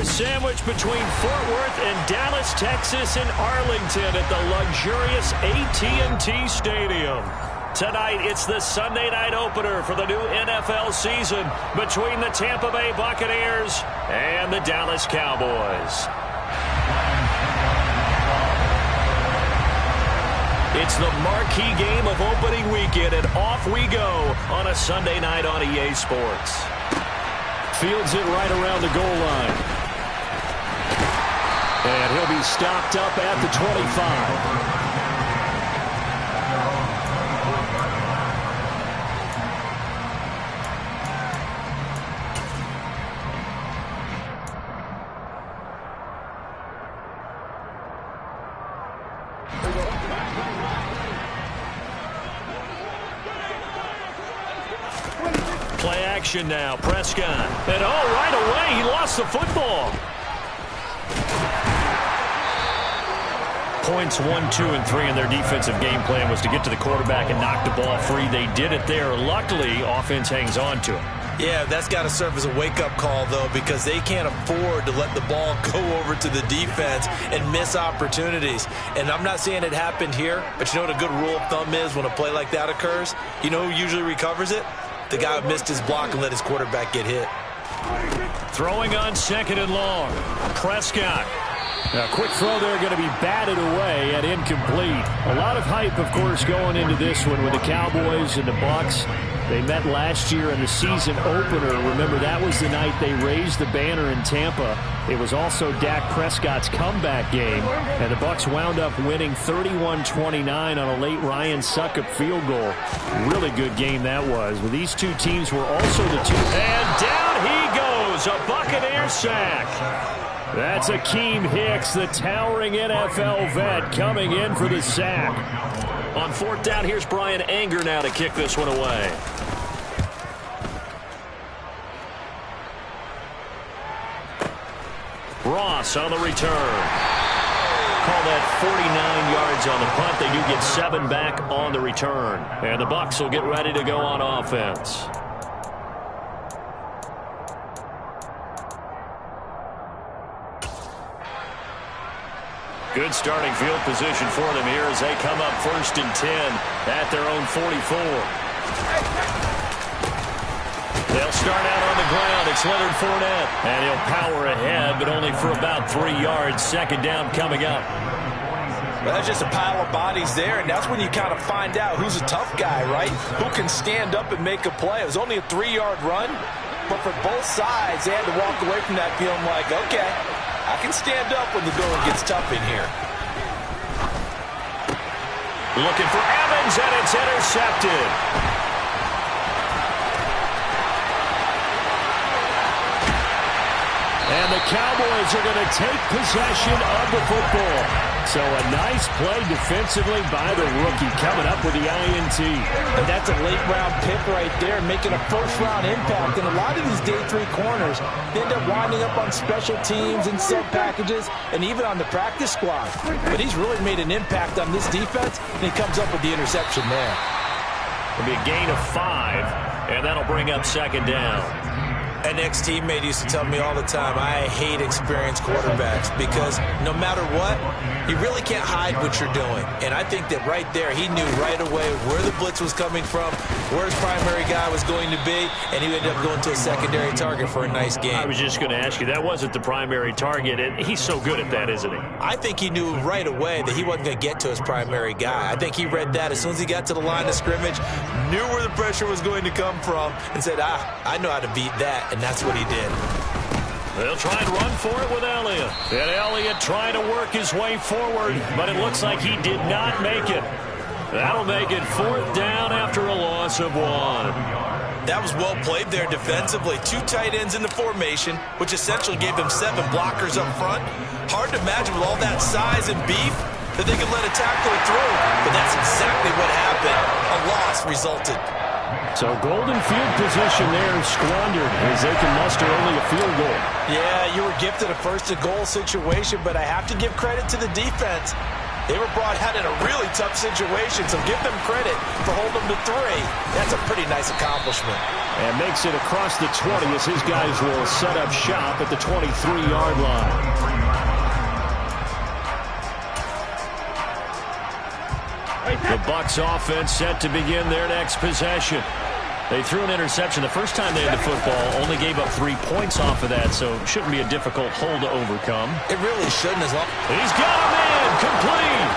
2-hour sandwich between Fort Worth and Dallas, Texas and Arlington at the luxurious AT&T Stadium. Tonight, it's the Sunday night opener for the new NFL season between the Tampa Bay Buccaneers and the Dallas Cowboys. It's the marquee game of opening weekend, and off we go on a Sunday night on EA Sports. Fields it right around the goal line. And he'll be stopped up at the 25. Play action now. Prescott. And right away, he lost the football. Points 1, 2, and 3 in their defensive game plan was to get to the quarterback and knock the ball free. They did it there. Luckily, offense hangs on to it. Yeah, that's got to serve as a wake-up call, though, because they can't afford to let the ball go over to the defense and miss opportunities. And I'm not saying it happened here, but you know what a good rule of thumb is when a play like that occurs? You know who usually recovers it? The guy who missed his block and let his quarterback get hit. Throwing on 2nd and long. Prescott. A quick throw there going to be batted away and incomplete. A lot of hype, of course, going into this one with the Cowboys and the Bucs. They met last year in the season opener. Remember, that was the night they raised the banner in Tampa. It was also Dak Prescott's comeback game, and the Bucs wound up winning 31-29 on a late Ryan Succop field goal. Really good game that was. But these two teams were also the two. And down he goes, a Buccaneer sack. That's Akeem Hicks, the towering NFL vet, coming in for the sack. On 4th down, here's Brian Anger now to kick this one away. Ross on the return. Call that 49 yards on the punt. They do get 7 back on the return. And the Bucs will get ready to go on offense. Good starting field position for them here as they come up 1st and 10 at their own 44. They'll start out on the ground. It's Leonard Fournette. And he'll power ahead, but only for about 3 yards. 2nd down coming up. Well, that's just a pile of bodies there, and that's when you kind of find out who's a tough guy, right? Who can stand up and make a play. It was only a 3-yard run, but for both sides, they had to walk away from that feeling like, okay, I can stand up when the going gets tough in here. Looking for Evans, and it's intercepted. And the Cowboys are going to take possession of the football. So a nice play defensively by the rookie coming up with the INT. And that's a late-round pick right there, making a first-round impact. And a lot of these day 3 corners end up winding up on special teams and sub-packages and even on the practice squad. But he's really made an impact on this defense, and he comes up with the interception there. It'll be a gain of 5, and that'll bring up 2nd down. An ex-teammate used to tell me all the time, I hate experienced quarterbacks because no matter what, you really can't hide what you're doing. And I think that right there, he knew right away where the blitz was coming from, where his primary guy was going to be, and he ended up going to a secondary target for a nice game. I was just going to ask you, that wasn't the primary target, and he's so good at that, isn't he? I think he knew right away that he wasn't going to get to his primary guy. I think he read that as soon as he got to the line of scrimmage, knew where the pressure was going to come from, and said, I know how to beat that. And that's what he did. They'll try and run for it with Elliott. And Elliott trying to work his way forward, but it looks like he did not make it. That'll make it 4th down after a loss of 1. That was well played there defensively. 2 tight ends in the formation, which essentially gave them 7 blockers up front. Hard to imagine with all that size and beef that they could let a tackler through. But that's exactly what happened. A loss resulted. So golden field position there squandered as they can muster only a field goal. Yeah, you were gifted a 1st-and-goal situation, but I have to give credit to the defense. They were brought out in a really tough situation, so give them credit for holding them to 3. That's a pretty nice accomplishment. And makes it across the 20 as his guys will set up shop at the 23-yard line. The Bucs offense set to begin their next possession. They threw an interception the first time they had the football, only gave up 3 points off of that, so it shouldn't be a difficult hole to overcome. It really shouldn't as long. He's got him in, complete.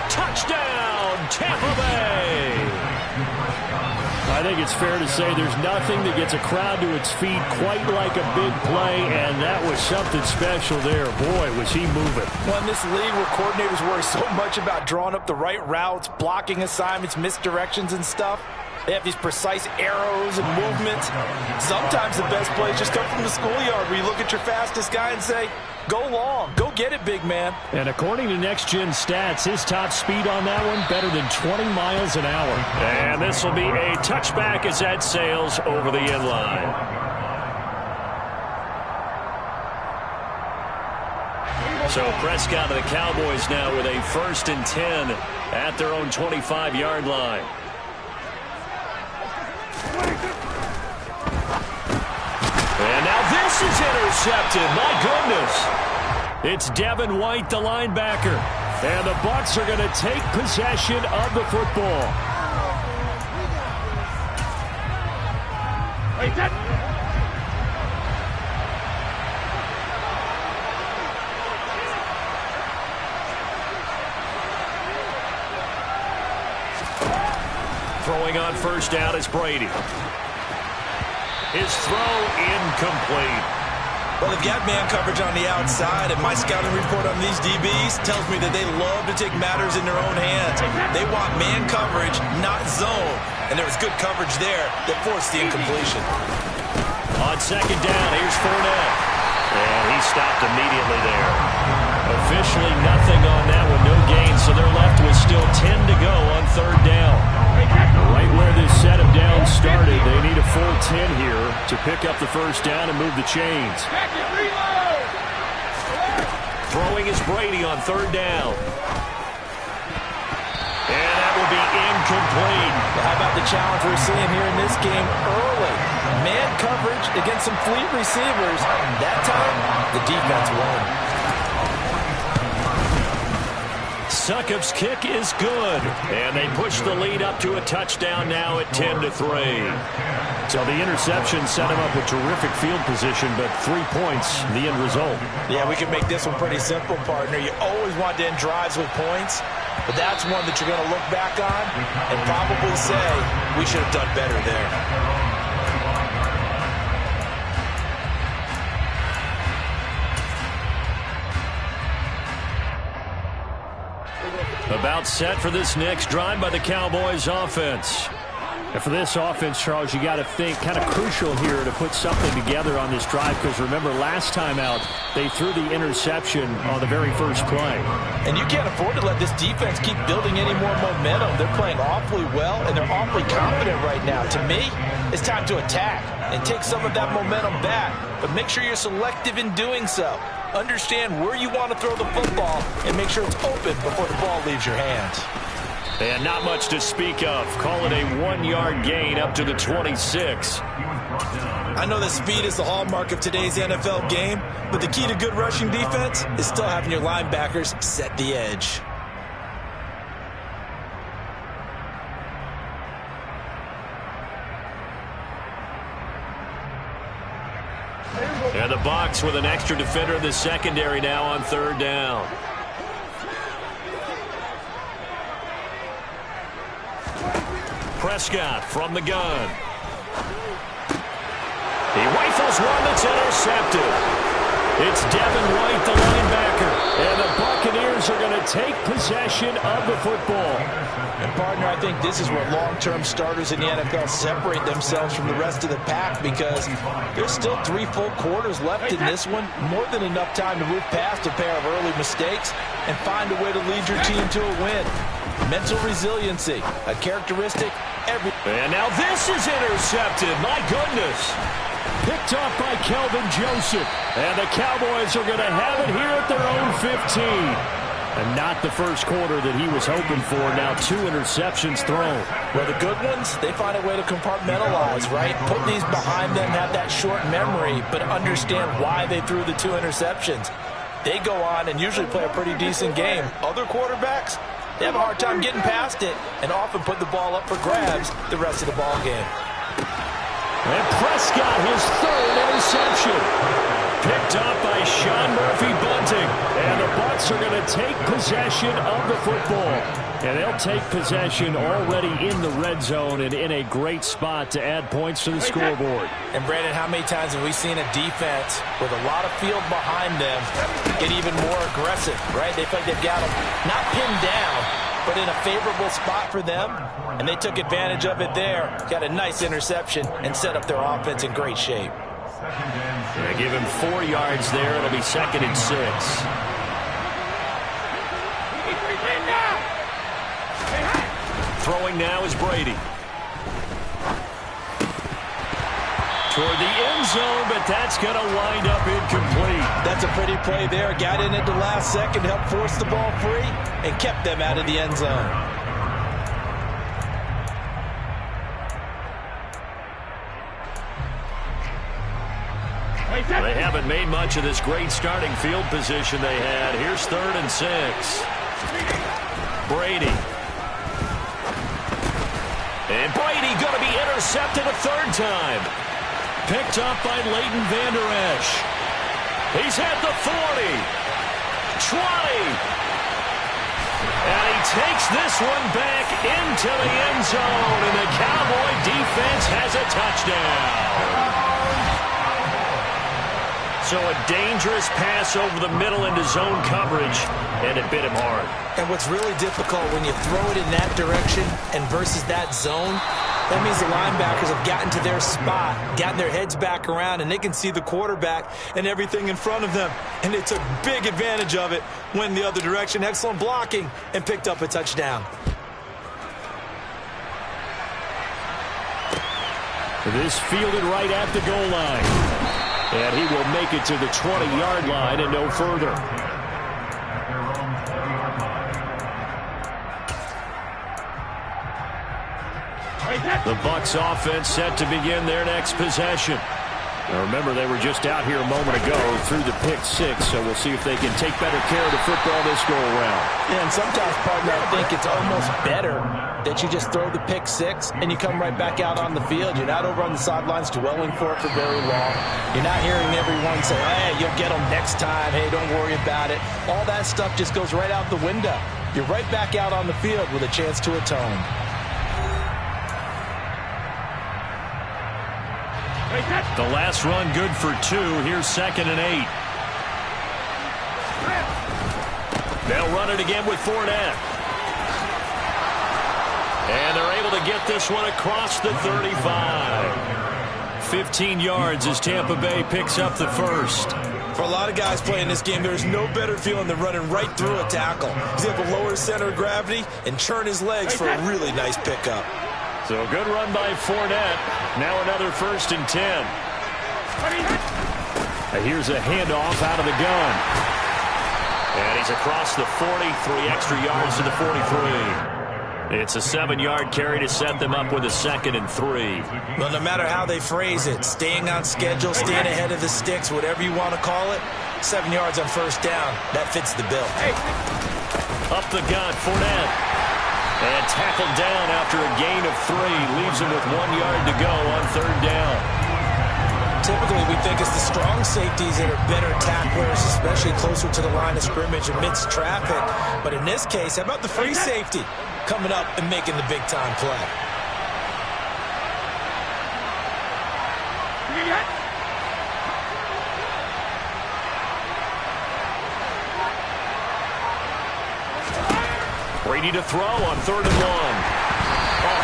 Touchdown, Tampa Bay. I think it's fair to say there's nothing that gets a crowd to its feet quite like a big play, and that was something special there. Boy, was he moving. Well, in this league where coordinators worry so much about drawing up the right routes, blocking assignments, misdirections and stuff, they have these precise arrows and movements. Sometimes the best plays just come from the schoolyard where you look at your fastest guy and say, go long, go get it, big man. And according to Next Gen Stats, his top speed on that one, better than 20 miles an hour. And this will be a touchback as that sails over the end line. So Prescott and the Cowboys now with a 1st and 10 at their own 25-yard line. And now this is intercepted. My goodness. It's Devin White, the linebacker. And the Bucs are going to take possession of the football. Throwing on first down is Brady. His throw incomplete. Well, they've got man coverage on the outside, and my scouting report on these DBs tells me that they love to take matters in their own hands. They want man coverage, not zone. And there was good coverage there that forced the incompletion. On second down, here's Fournette. And he stopped immediately there. Officially nothing on that one, no gain, so they're left with still 10 to go on third down. Right where this set of downs started, they need a full 10 here to pick up the first down and move the chains. Throwing is Brady on third down. And that will be incomplete. How about the challenge we're seeing here in this game early? Man coverage against some fleet receivers. That time, the defense won. Succop's kick is good, and they push the lead up to a touchdown now at 10-3. So the interception set him up with terrific field position, but 3 points, the end result. Yeah, we can make this one pretty simple, partner. You always want to end drives with points, but that's one that you're going to look back on and probably say, we should have done better there. About set for this next drive by the Cowboys offense. And for this offense, Charles, you got to think kind of crucial here to put something together on this drive, because remember last time out they threw the interception on the very first play. And you can't afford to let this defense keep building any more momentum. They're playing awfully well, and they're awfully confident right now. To me, it's time to attack and take some of that momentum back, but make sure you're selective in doing so. Understand where you want to throw the football and make sure it's open before the ball leaves your hands. And not much to speak of. Call it a 1-yard gain up to the 26. I know that speed is the hallmark of today's NFL game, but the key to good rushing defense is still having your linebackers set the edge. And the Bucs with an extra defender in the secondary now on third down. Prescott from the gun. He rifles one that's intercepted. It's Devin White, the linebacker. And the Buccaneers are going to take possession of the football. And, partner, I think this is where long-term starters in the NFL separate themselves from the rest of the pack, because there's still 3 full quarters left in this one. More than enough time to move past a pair of early mistakes and find a way to lead your team to a win. Mental resiliency, a characteristic every... And now this is intercepted. My goodness. Picked off by Kelvin Joseph. And the Cowboys are going to have it here at their own 15. And not the first quarter that he was hoping for. Now 2 interceptions thrown. Well, the good ones, they find a way to compartmentalize, right? Put these behind them, have that short memory, but understand why they threw the 2 interceptions. They go on and usually play a pretty decent game. Other quarterbacks, they have a hard time getting past it and often put the ball up for grabs the rest of the ball game. And Prescott, his 3rd interception. Picked up by Sean Murphy-Bunting. And the Bucs are going to take possession of the football. And they'll take possession already in the red zone and in a great spot to add points to the scoreboard. And, Brandon, how many times have we seen a defense with a lot of field behind them get even more aggressive, right? They feel like they've got them not pinned down, but in a favorable spot for them, and they took advantage of it there. Got a nice interception and set up their offense in great shape. They give him 4 yards there. It'll be 2nd and 6. Throwing now is Brady. Toward the end zone, but that's going to wind up incomplete. That's a pretty play there. Got in at the last second, helped force the ball free, and kept them out of the end zone. They haven't made much of this great starting field position they had. Here's 3rd and 6. Brady. And Brady going to be intercepted a 3rd time. Picked up by Leighton Vander Esch. He's at the 40. 20. And he takes this one back into the end zone. And the Cowboy defense has a touchdown. So a dangerous pass over the middle into zone coverage, and it bit him hard. And what's really difficult when you throw it in that direction and versus that zone, that means the linebackers have gotten to their spot, gotten their heads back around, and they can see the quarterback and everything in front of them. And they took big advantage of it, went the other direction, excellent blocking, and picked up a touchdown. This fielded right at the goal line. And he will make it to the 20-yard line and no further. The Bucs offense set to begin their next possession. Now remember, they were just out here a moment ago through the pick 6, so we'll see if they can take better care of the football this go-around. Yeah, and sometimes, partner, I think it's almost better that you just throw the pick 6 and you come right back out on the field. You're not over on the sidelines dwelling for it for very long. You're not hearing everyone say, hey, you'll get them next time. Hey, don't worry about it. All that stuff just goes right out the window. You're right back out on the field with a chance to atone. The last run good for 2. Here's 2nd and 8. They'll run it again with Fournette. And they're able to get this one across the 35. 15 yards as Tampa Bay picks up the first. For a lot of guys playing this game, there's no better feeling than running right through a tackle. He's able to lower his center of gravity and churn his legs for a really nice pickup. So a good run by Fournette. Now another 1st and 10. And here's a handoff out of the gun. And he's across the 40, 3 extra yards to the 43. It's a 7-yard carry to set them up with a 2nd and 3. Well, no matter how they phrase it, staying on schedule, staying ahead of the sticks, whatever you want to call it, 7 yards on 1st down, that fits the bill. Up the gut, Fournette. And tackled down after a gain of 3. Leaves him with 1 yard to go on 3rd down. Typically, we think it's the strong safeties that are better tacklers, especially closer to the line of scrimmage amidst traffic. But in this case, how about the free safety coming up and making the big-time play? Brady to throw on 3rd and 1. A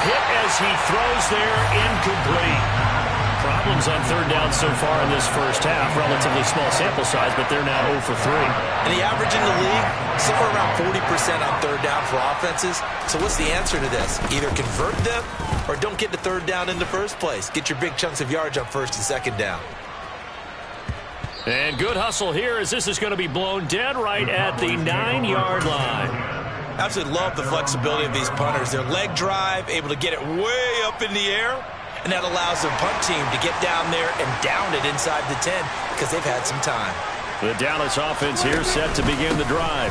hit as he throws there, incomplete. Problems on third down so far in this first half. Relatively small sample size, but they're now 0 for 3. And the average in the league, somewhere around 40% on third down for offenses. So what's the answer to this? Either convert them or don't get to third down in the first place. Get your big chunks of yards on first and second down. And good hustle here as this is going to be blown dead right at the 9-yard line. Absolutely love the flexibility of these punters. Their leg drive, able to get it way up in the air, and that allows their punt team to get down there and down it inside the 10 because they've had some time. The Dallas offense here set to begin the drive.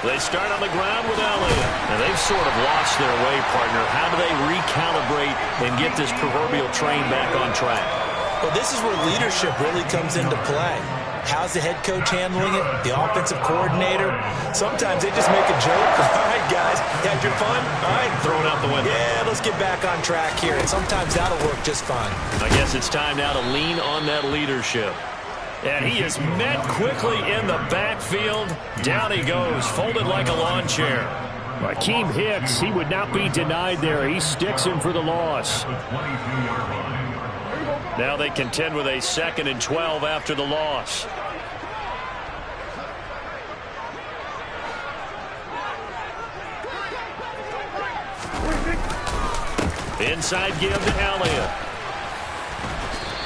They start on the ground with Elliott. And they've sort of lost their way, partner. How do they recalibrate and get this proverbial train back on track? Well, this is where leadership really comes into play. How's the head coach handling it? The offensive coordinator? Sometimes they just make a joke. All right, guys, you had your fun? All right. Throw it out the window. Yeah, let's get back on track here. And sometimes that'll work just fine. I guess it's time now to lean on that leadership. And he is met quickly in the backfield. Down he goes, folded like a lawn chair. Raheem Hicks, he would not be denied there. He sticks him for the loss. Now they contend with a 2nd and 12 after the loss. Inside give to Elliott.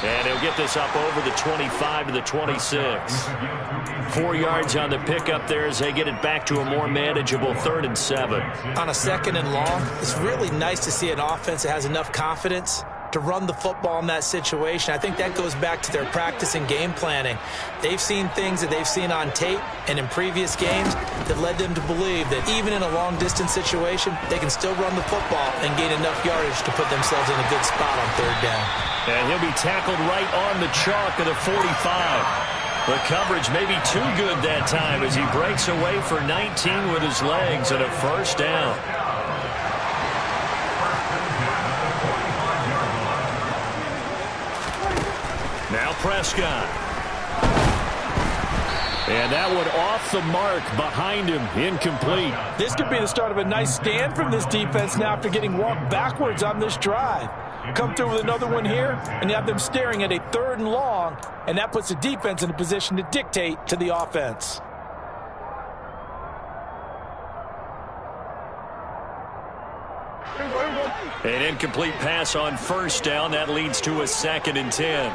And he'll get this up over the 25 to the 26. 4 yards on the pickup there as they get it back to a more manageable 3rd and 7. On a 2nd and long, it's really nice to see an offense that has enough confidence to run the football in that situation. I think that goes back to their practice and game planning. They've seen things that they've seen on tape and in previous games that led them to believe that even in a long-distance situation, they can still run the football and gain enough yardage to put themselves in a good spot on third down. And he'll be tackled right on the chalk of the 45. The coverage may be too good that time as he breaks away for 19 with his legs and a first down. Now Prescott. And that one off the mark behind him, incomplete. This could be the start of a nice stand from this defense now after getting walked backwards on this drive. Come through with another one here, and you have them staring at a 3rd and long, and that puts the defense in a position to dictate to the offense. An incomplete pass on first down. That leads to a 2nd and 10.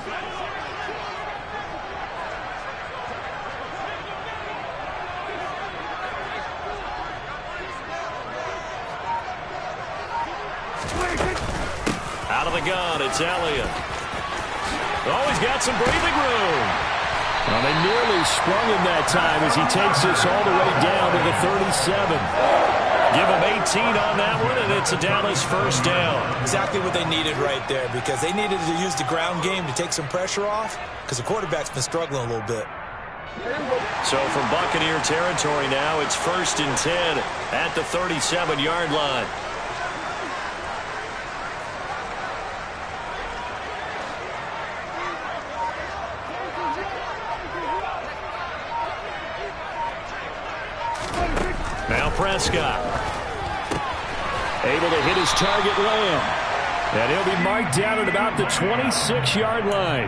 Out of the gun, it's Elliott. Oh, he's got some breathing room. Well, they nearly sprung him that time as he takes this all the way down to the 37. Give him 18 on that one, and it's a Dallas first down. Exactly what they needed right there, because they needed to use the ground game to take some pressure off, because the quarterback's been struggling a little bit. So from Buccaneer territory now, it's 1st and 10 at the 37-yard line. Now Prescott. Able to hit his target, Lamb. And he'll be marked down at about the 26-yard line.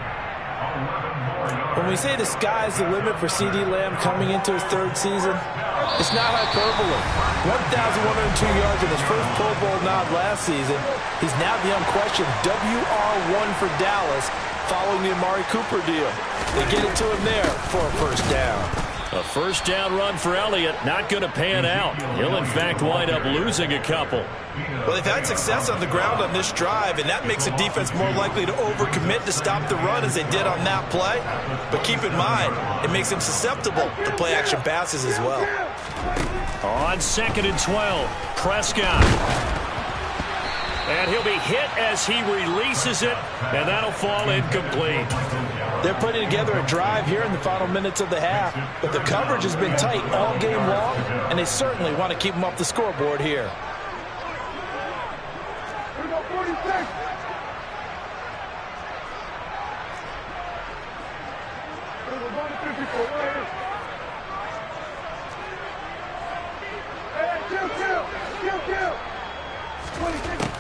When we say the sky's the limit for C.D. Lamb coming into his 3rd season, it's not hyperbole. 1,102 yards in his first Pro Bowl nod last season. He's now the unquestioned WR1 for Dallas following the Amari Cooper deal. They get it to him there for a first down. A first down run for Elliott, not going to pan out. He'll, in fact, wind up losing a couple. Well, they've had success on the ground on this drive, and that makes the defense more likely to overcommit to stop the run as they did on that play. But keep in mind, it makes them susceptible to play-action passes as well. On 2nd and 12, Prescott. And he'll be hit as he releases it, and that'll fall incomplete. They're putting together a drive here in the final minutes of the half, but the coverage has been tight all game long, and they certainly want to keep them off the scoreboard here.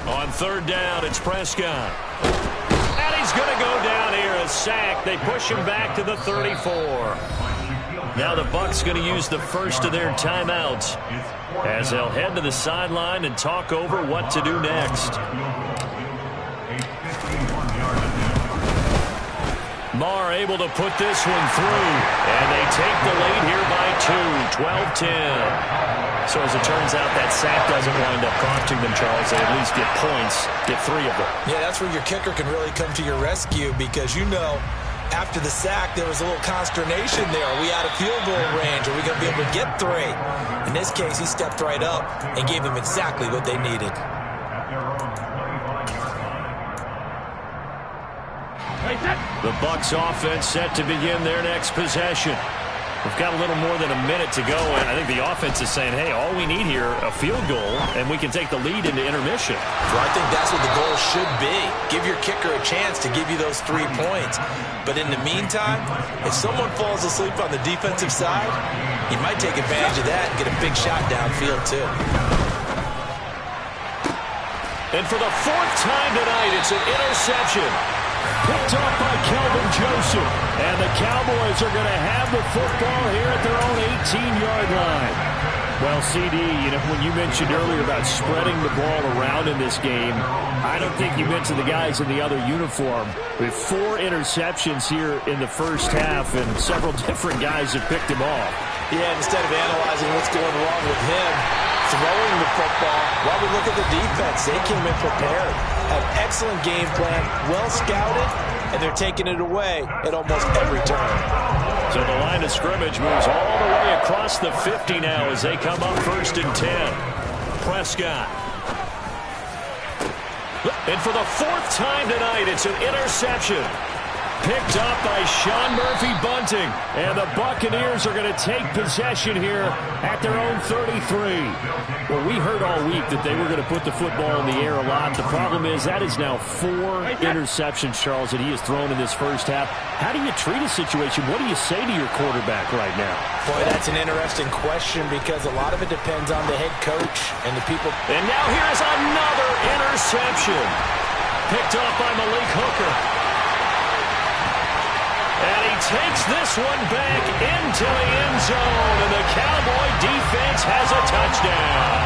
On 3rd down, it's Prescott. And he's going to go down here, a sack. They push him back to the 34. Now the Bucs going to use the first of their timeouts as they'll head to the sideline and talk over what to do next. Marr able to put this one through, and they take the lead here by 2, 12-10. So as it turns out, that sack doesn't wind up costing them, Charles. They at least get points, get 3 of them. Yeah, that's where your kicker can really come to your rescue because, you know, after the sack, there was a little consternation there. Are we out of field goal range? Are we going to be able to get 3? In this case, he stepped right up and gave them exactly what they needed. The Bucs offense set to begin their next possession. We've got a little more than a minute to go, and I think the offense is saying, hey, all we need here, a field goal, and we can take the lead into intermission. Well, I think that's what the goal should be. Give your kicker a chance to give you those 3 points. But in the meantime, if someone falls asleep on the defensive side, he might take advantage of that and get a big shot downfield, too. And for the 4th time tonight, it's an interception. Picked off by Kelvin Joseph. And the Cowboys are going to have the football here at their own 18-yard line. Well, CD, you know, when you mentioned earlier about spreading the ball around in this game, I don't think you mentioned the guys in the other uniform. We have 4 interceptions here in the first half, and several different guys have picked him off. Yeah, instead of analyzing what's going wrong with him throwing the football, while we look at the defense, they came in prepared. Have excellent game plan, well scouted, and they're taking it away at almost every turn. So the line of scrimmage moves all the way across the 50 now as they come up 1st and 10. Prescott. And for the 4th time tonight, it's an interception. Picked up by Sean Murphy-Bunting. And the Buccaneers are going to take possession here at their own 33. Well, we heard all week that they were going to put the football in the air a lot. The problem is that is now 4 interceptions, Charles, that he has thrown in this first half. How do you treat a situation? What do you say to your quarterback right now? Boy, that's an interesting question because a lot of it depends on the head coach and the people. And now here's another interception. Picked off by Malik Hooker. And he takes this one back into the end zone, and the Cowboy defense has a touchdown.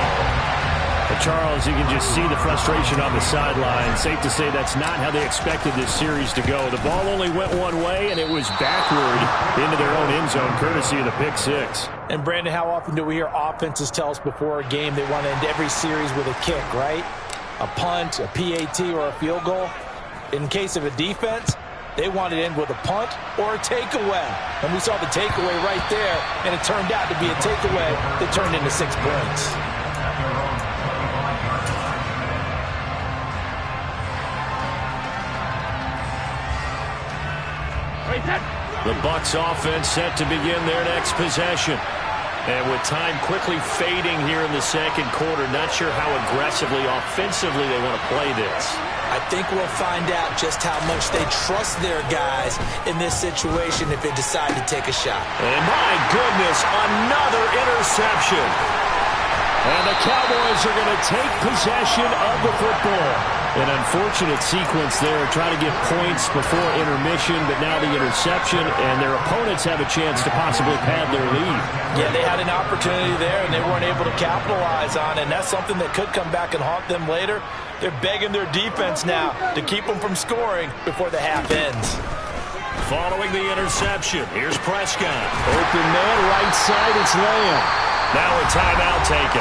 But Charles, you can just see the frustration on the sideline. Safe to say that's not how they expected this series to go. The ball only went one way, and it was backward into their own end zone, courtesy of the pick 6. And, Brandon, how often do we hear offenses tell us before a game they want to end every series with a kick, right? A punt, a PAT, or a field goal. In case of a defense, they wanted to end with a punt or a takeaway. And we saw the takeaway right there, and it turned out to be a takeaway that turned into 6 points. The Bucs offense set to begin their next possession. And with time quickly fading here in the second quarter, not sure how aggressively, offensively they want to play this. I think we'll find out just how much they trust their guys in this situation if they decide to take a shot. And my goodness, another interception. And the Cowboys are going to take possession of the football. An unfortunate sequence there, trying to get points before intermission, but now the interception, and their opponents have a chance to possibly pad their lead. Yeah, they had an opportunity there, and they weren't able to capitalize on it, and that's something that could come back and haunt them later. They're begging their defense now to keep them from scoring before the half ends. Following the interception, here's Prescott. Open man, right side, it's Lamb. Now a timeout taken.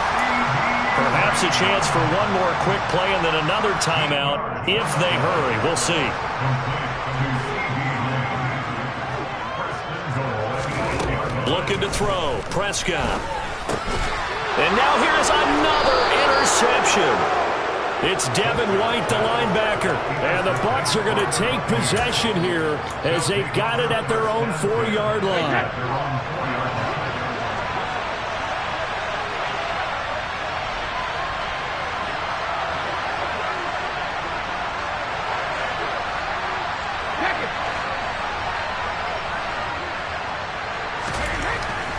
Perhaps a chance for one more quick play and then another timeout if they hurry. We'll see. Looking to throw. Prescott. And now here's another interception. It's Devin White, the linebacker. And the Bucs are going to take possession here as they've got it at their own 4-yard line.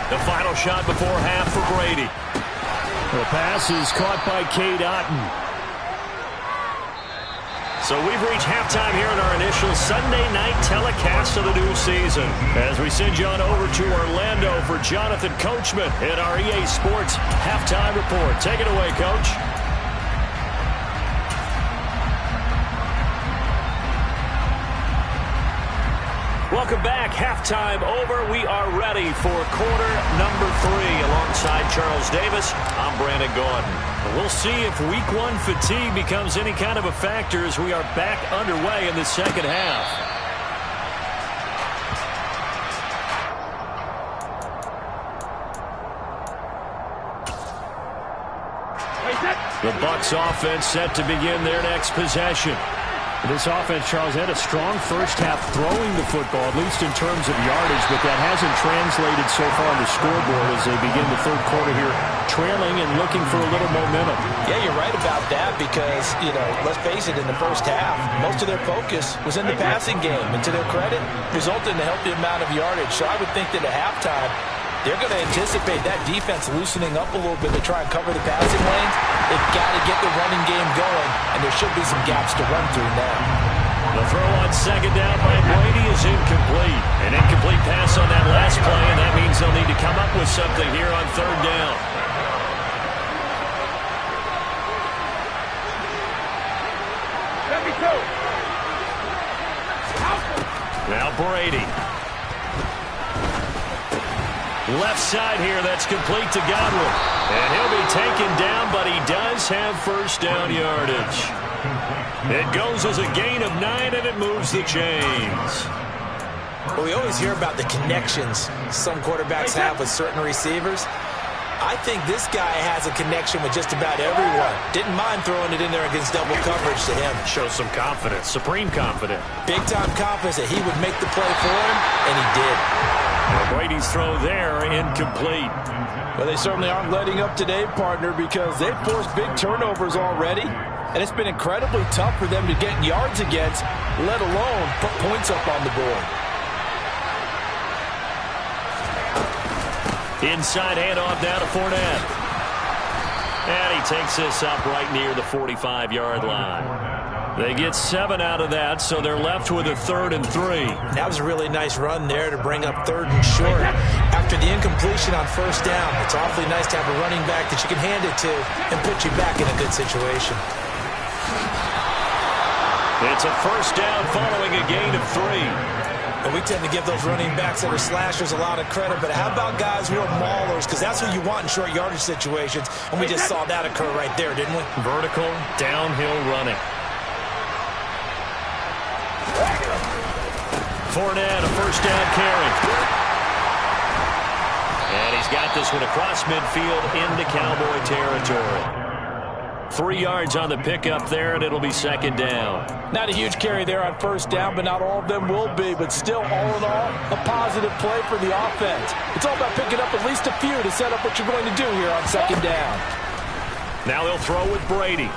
The final shot before half for Brady. The pass is caught by Cade Otton. So we've reached halftime here in our initial Sunday night telecast of the new season. As we send you on over to Orlando for Jonathan Coachman in our EA Sports Halftime Report. Take it away, Coach. Welcome back. Halftime over. We are ready for quarter number 3. Alongside Charles Davis, I'm Brandon Gordon. We'll see if week 1 fatigue becomes any kind of a factor as we are back underway in the second half. The Bucs offense set to begin their next possession. This offense, Charles, had a strong first half throwing the football, at least in terms of yardage, but that hasn't translated so far on the scoreboard as they begin the third quarter here, trailing and looking for a little momentum. Yeah, you're right about that because, let's face it, in the first half, most of their focus was in the passing game, and to their credit, resulted in a healthy amount of yardage. So I would think that at halftime, they're going to anticipate that defense loosening up a little bit to try and cover the passing lanes. They've got to get the running game going, and there should be some gaps to run through now. The throw on second down by Brady is incomplete. An incomplete pass on that last play, and that means they'll need to come up with something here on third down. Now Brady. Left side here, that's complete to Godwin. And he'll be taken down, but he does have first down yardage. It goes as a gain of 9, and it moves the chains. Well, we always hear about the connections some quarterbacks have with certain receivers. I think this guy has a connection with just about everyone. Didn't mind throwing it in there against double coverage to him. Shows some confidence, supreme confidence. Big-time confidence that he would make the play for him, and he did. Well, Brady's throw there, incomplete. Well, they certainly aren't letting up today, partner, because they've forced big turnovers already, and it's been incredibly tough for them to get yards against, let alone put points up on the board. Inside handoff down to Fournette. And he takes this up right near the 45-yard line. They get 7 out of that, so they're left with a 3rd and 3. That was a really nice run there to bring up 3rd and short. After the incompletion on first down, it's awfully nice to have a running back that you can hand it to and put you back in a good situation. It's a first down following a gain of 3. And we tend to give those running backs that are slashers a lot of credit, but how about guys who are maulers? Because that's who you want in short yardage situations, and we just saw that occur right there, didn't we? Vertical, downhill running. Fournette, a first down carry. And he's got this one across midfield into Cowboy territory. 3 yards on the pickup there, and it'll be second down. Not a huge carry there on first down, but not all of them will be. But still, all in all, a positive play for the offense. It's all about picking up at least a few to set up what you're going to do here on second down. Now they'll throw with Brady.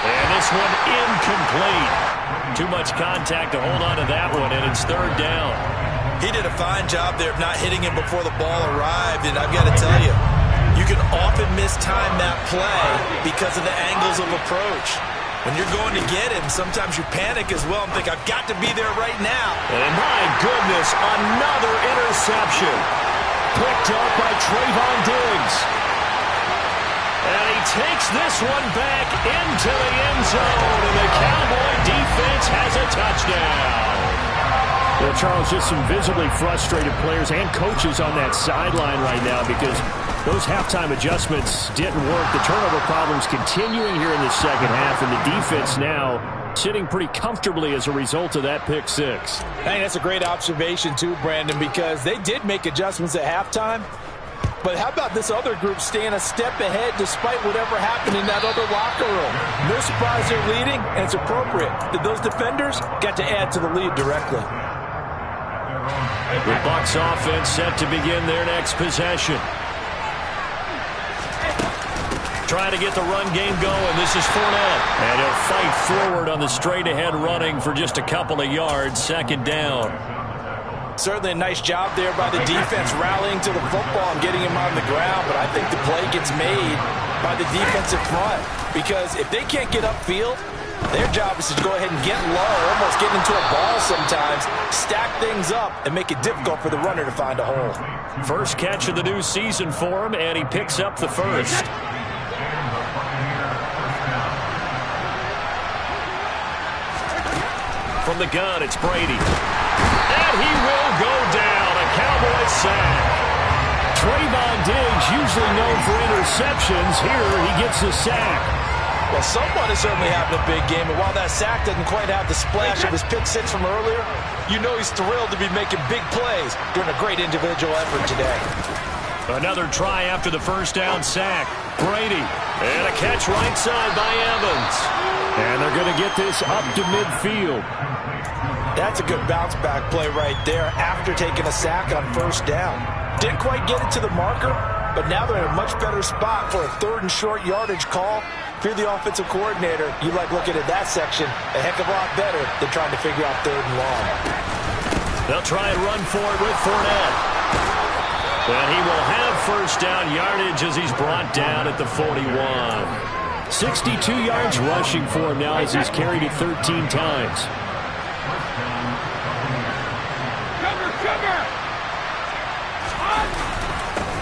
And this one incomplete. Too much contact to hold on to that one, and it's third down. He did a fine job there of not hitting him before the ball arrived, and I've got to tell you, you can often mistime that play because of the angles of approach. When you're going to get him, sometimes you panic as well and think, I've got to be there right now. And my goodness, another interception. Picked up by Trayvon Diggs. And he takes this one back into the end zone, and the Cowboy defense has a touchdown. Well, Charles, just some visibly frustrated players and coaches on that sideline right now because those halftime adjustments didn't work. The turnover problems continuing here in the second half, and the defense now sitting pretty comfortably as a result of that pick six. I think that's a great observation too, Brandon, because they did make adjustments at halftime. But how about this other group staying a step ahead despite whatever happened in that other locker room? No surprise they're leading, and it's appropriate that those defenders got to add to the lead directly. The Bucs offense set to begin their next possession. Trying to get the run game going. This is Fournette. And he'll fight forward on the straight-ahead running for just a couple of yards. Second down. Certainly a nice job there by the defense rallying to the football and getting him on the ground. But I think the play gets made by the defensive front. Because if they can't get upfield, Their job is to go ahead and get low, almost get into a ball sometimes, stack things up, and make it difficult for the runner to find a hole. First catch of the new season for him, and he picks up the first. From the gun, it's Brady. And he will go down. A Cowboys sack. Trayvon Diggs, usually known for interceptions. Here, he gets a sack. Well, someone is certainly having a big game, and while that sack doesn't quite have the splash of his pick six from earlier, you know he's thrilled to be making big plays during a great individual effort today. Another try after the first down sack. Brady, and a catch right side by Evans. And they're going to get this up to midfield. That's a good bounce-back play right there after taking a sack on first down. Didn't quite get it to the marker, but now they're in a much better spot for a third and short yardage call. If you're the offensive coordinator, you like looking at that section a heck of a lot better than trying to figure out third and long. They'll try and run for it with Fournette. And he will have first down yardage as he's brought down at the 41. 62 yards rushing for him now as he's carried it 13 times.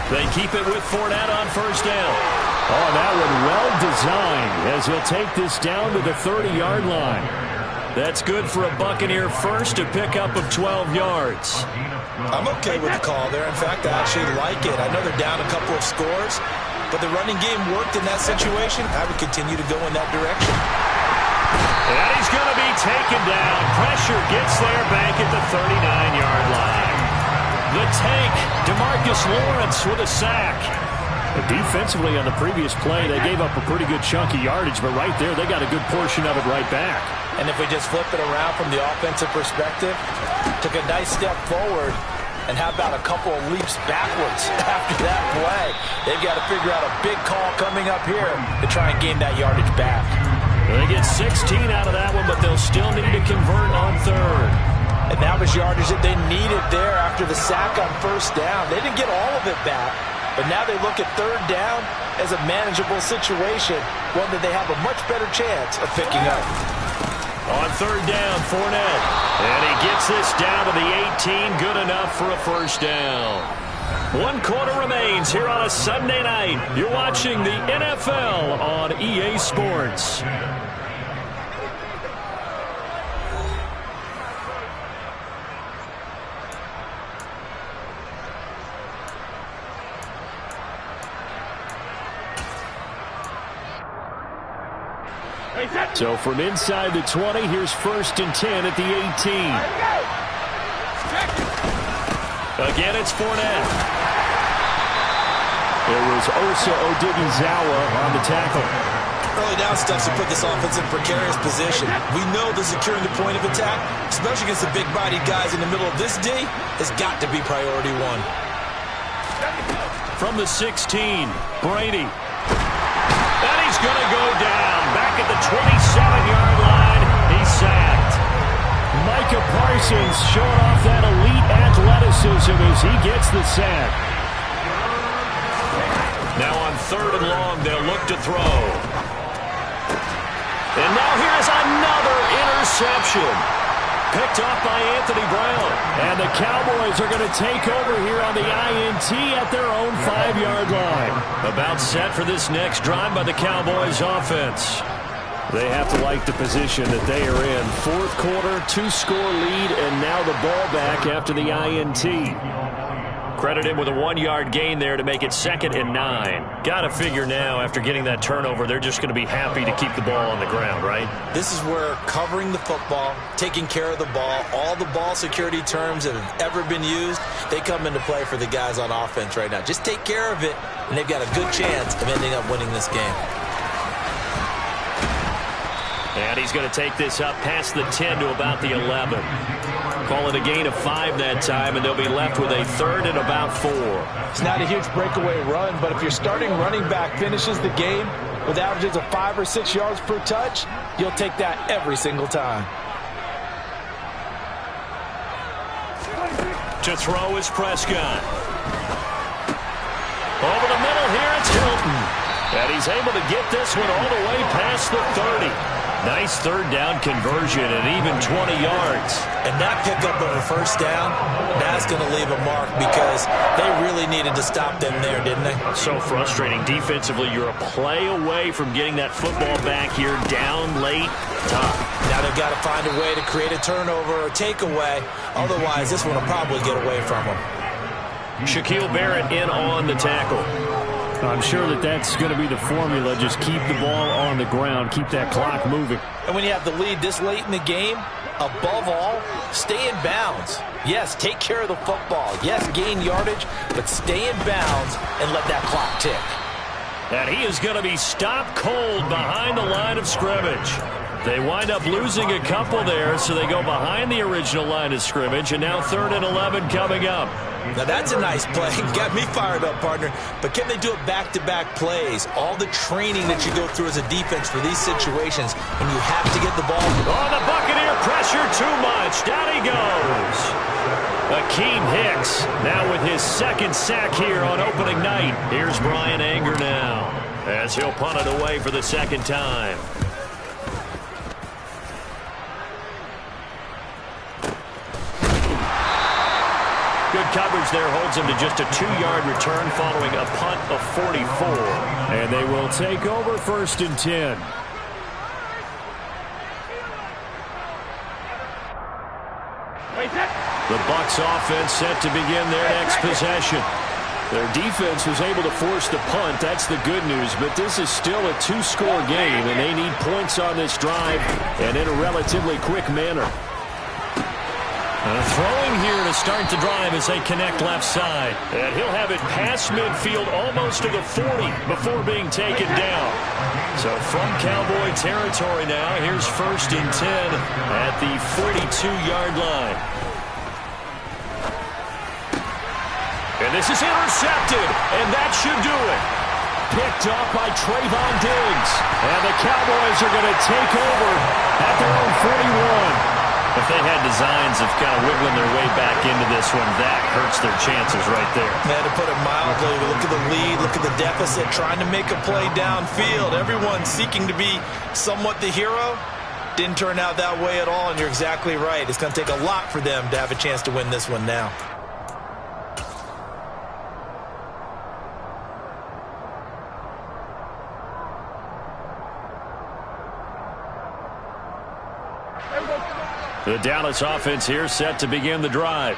They keep it with Fournette on first down. Oh, that one well designed as he'll take this down to the 30-yard line. That's good for a Buccaneer first to pick up of 12 yards. I'm okay with the call there. In fact, I actually like it. I know they're down a couple of scores, but the running game worked in that situation. I would continue to go in that direction. And he's going to be taken down. Pressure gets there back at the 39-yard line. The tank, DeMarcus Lawrence with a sack. Defensively on the previous play, they gave up a pretty good chunk of yardage, but right there, they got a good portion of it right back. And if we just flip it around from the offensive perspective, took a nice step forward, and how about a couple of leaps backwards after that play? They've got to figure out a big call coming up here to try and gain that yardage back. They get 16 out of that one, but they'll still need to convert on third. And that was yardage that they needed there after the sack on first down. They didn't get all of it back, but now they look at third down as a manageable situation, one that they have a much better chance of picking up. On third down, Fournette. And he gets this down to the 18, good enough for a first down. 1 quarter remains here on a Sunday night. You're watching the NFL on EA Sports. So from inside the 20, here's first and 10 at the 18. Again, it's Fournette. It was Osa Odighizuwa on the tackle. Early down stuff to put this offense in precarious position. We know the securing the point of attack, especially against the big-bodied guys in the middle of this D, has got to be priority one. From the 16, Brady. And he's going to go down. Back at the 27-yard line, he's sacked. Micah Parsons showing off that elite athleticism as he gets the sack. Now on third and long, they'll look to throw. And now here's another interception. Picked off by Anthony Brown. And the Cowboys are going to take over here on the INT at their own 5-yard line. About set for this next drive by the Cowboys offense. They have to like the position that they are in. Fourth quarter, 2-score lead, and now the ball back after the INT. Credit him with a 1-yard gain there to make it 2nd and 9. Got to figure now, after getting that turnover, they're just going to be happy to keep the ball on the ground, right? This is where covering the football, taking care of the ball, all the ball security terms that have ever been used, they come into play for the guys on offense right now. Just take care of it, and they've got a good chance of ending up winning this game. And he's going to take this up past the 10 to about the 11. Call it a gain of 5 that time, and they'll be left with a 3rd and about 4. It's not a huge breakaway run, but if your starting running back finishes the game with averages of 5 or 6 yards per touch, you'll take that every single time. To throw is Prescott. Over the middle here, it's Hilton. And he's able to get this one all the way past the 30. Nice third down conversion and even 20 yards. And that pickup of a first down, that's going to leave a mark because they really needed to stop them there, didn't they? So frustrating. Defensively, you're a play away from getting that football back here down late. Tough. Now they've got to find a way to create a turnover or takeaway. Otherwise, this one will probably get away from them. Shaquille Barrett in on the tackle. I'm sure that's going to be the formula. Just keep the ball on the ground. Keep that clock moving. And when you have the lead this late in the game, above all, stay in bounds. Yes, take care of the football. Yes, gain yardage, but stay in bounds and let that clock tick. And he is going to be stopped cold behind the line of scrimmage. They wind up losing a couple there, so they go behind the original line of scrimmage, and now 3rd and 11 coming up. Now that's a nice play. Got me fired up, partner. But can they do it back-to-back plays? All the training that you go through as a defense for these situations when you have to get the ball. Oh, the Buccaneer pressure too much. Down he goes. Akeem Hicks now with his 2nd sack here on opening night. Here's Brian Anger now as he'll punt it away for the 2nd time. Good coverage there holds him to just a 2-yard return following a punt of 44. And they will take over 1st and 10. The Bucs offense set to begin their next possession. Their defense was able to force the punt. That's the good news. But this is still a 2-score game, and they need points on this drive and in a relatively quick manner. Throwing here to start the drive as they connect left side. And he'll have it past midfield almost to the 40 before being taken down. So from Cowboy territory now, here's 1st and 10 at the 42-yard line. And this is intercepted, and that should do it. Picked up by Trayvon Diggs. And the Cowboys are going to take over at their own 41. If they had designs of kind of wiggling their way back into this one, that hurts their chances right there. Man, to put it mildly, look at the lead, look at the deficit, trying to make a play downfield. Everyone seeking to be somewhat the hero. Didn't turn out that way at all, and you're exactly right. It's going to take a lot for them to have a chance to win this one now. The Dallas offense here set to begin the drive.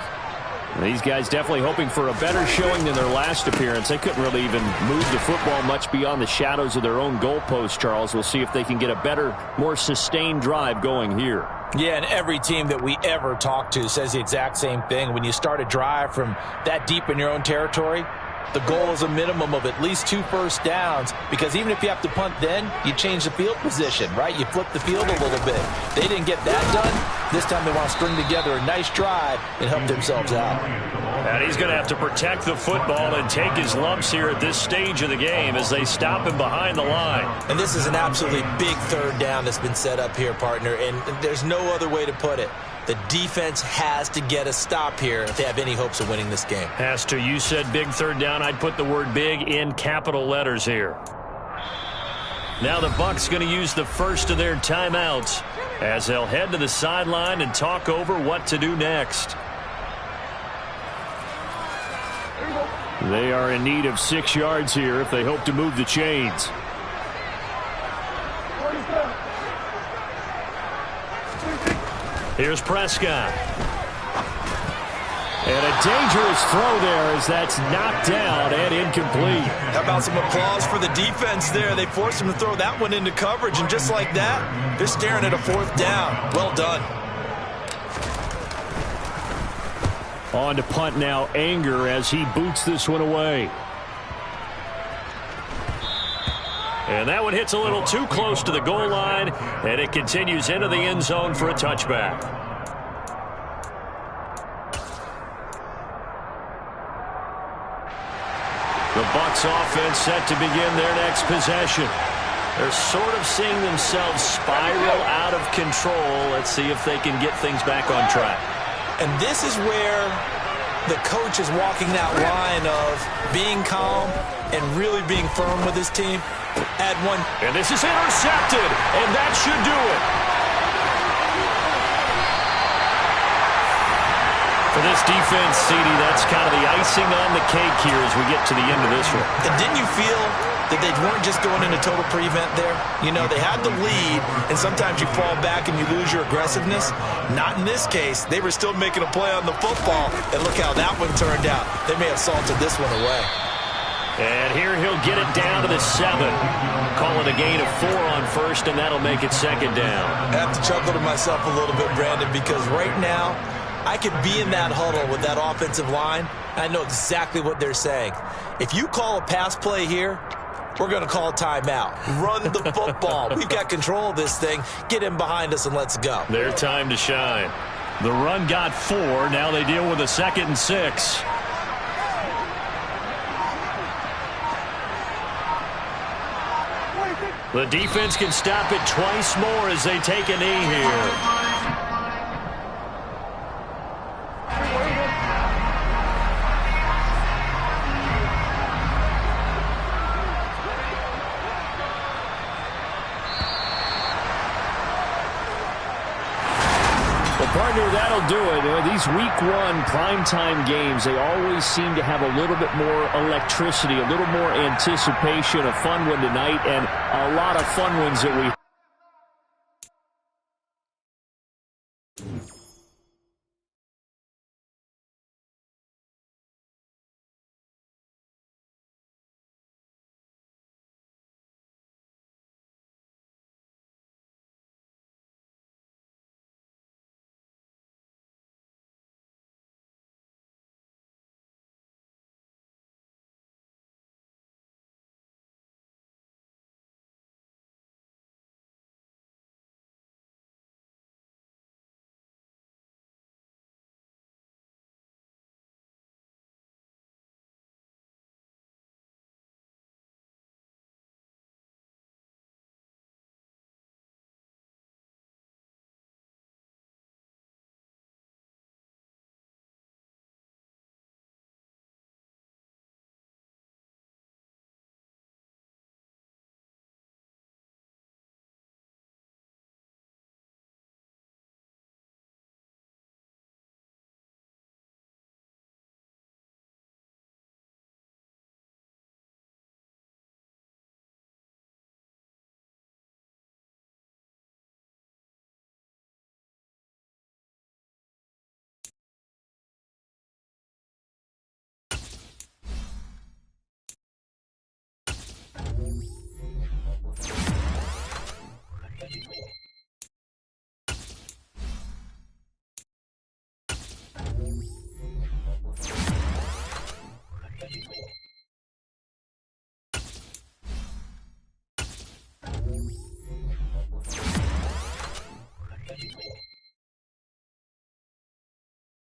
These guys definitely hoping for a better showing than their last appearance. They couldn't really even move the football much beyond the shadows of their own goalpost, Charles. We'll see if they can get a better, more sustained drive going here. Yeah, and every team that we ever talk to says the exact same thing. When you start a drive from that deep in your own territory, the goal is a minimum of at least 2 first downs, because even if you have to punt then, you change the field position, right? You flip the field a little bit. They didn't get that done. This time they want to string together a nice drive and help themselves out. And he's going to have to protect the football and take his lumps here at this stage of the game as they stop him behind the line. And this is an absolutely big 3rd down that's been set up here, partner, and there's no other way to put it. The defense has to get a stop here if they have any hopes of winning this game. Has to. You said big 3rd down. I'd put the word big in capital letters here. Now the Bucs going to use the first of their timeouts as they'll head to the sideline and talk over what to do next. They are in need of 6 yards here if they hope to move the chains. Here's Prescott. And a dangerous throw there as that's knocked down and incomplete. How about some applause for the defense there? They forced him to throw that one into coverage, and just like that, they're staring at a 4th down. Well done. On to punt now, Anger, as he boots this one away. And that one hits a little too close to the goal line, and it continues into the end zone for a touchback. The Bucs offense set to begin their next possession. They're sort of seeing themselves spiral out of control. Let's see if they can get things back on track. And this is where the coach is walking that line of being calm and really being firm with his team. Add one. And this is intercepted, and that should do it. For this defense, CD, that's kind of the icing on the cake here as we get to the end of this one. And didn't you feel that they weren't just going into total prevent there? You know, they had the lead, and sometimes you fall back and you lose your aggressiveness. Not in this case. They were still making a play on the football, and look how that one turned out. They may have salted this one away. And here he'll get it down to the 7. Call it a gain of 4 on first, and that'll make it second down. I have to chuckle to myself a little bit, Brandon, because right now I could be in that huddle with that offensive line. I know exactly what they're saying. If you call a pass play here, we're going to call timeout. Run the football. We've got control of this thing. Get in behind us and let's go. Their time to shine. The run got 4. Now they deal with a 2nd and 6. The defense can stop it twice more as they take a knee here. Partner, that'll do it. These week 1 primetime games, they always seem to have a little bit more electricity, a little more anticipation. A fun one tonight, and a lot of fun ones that we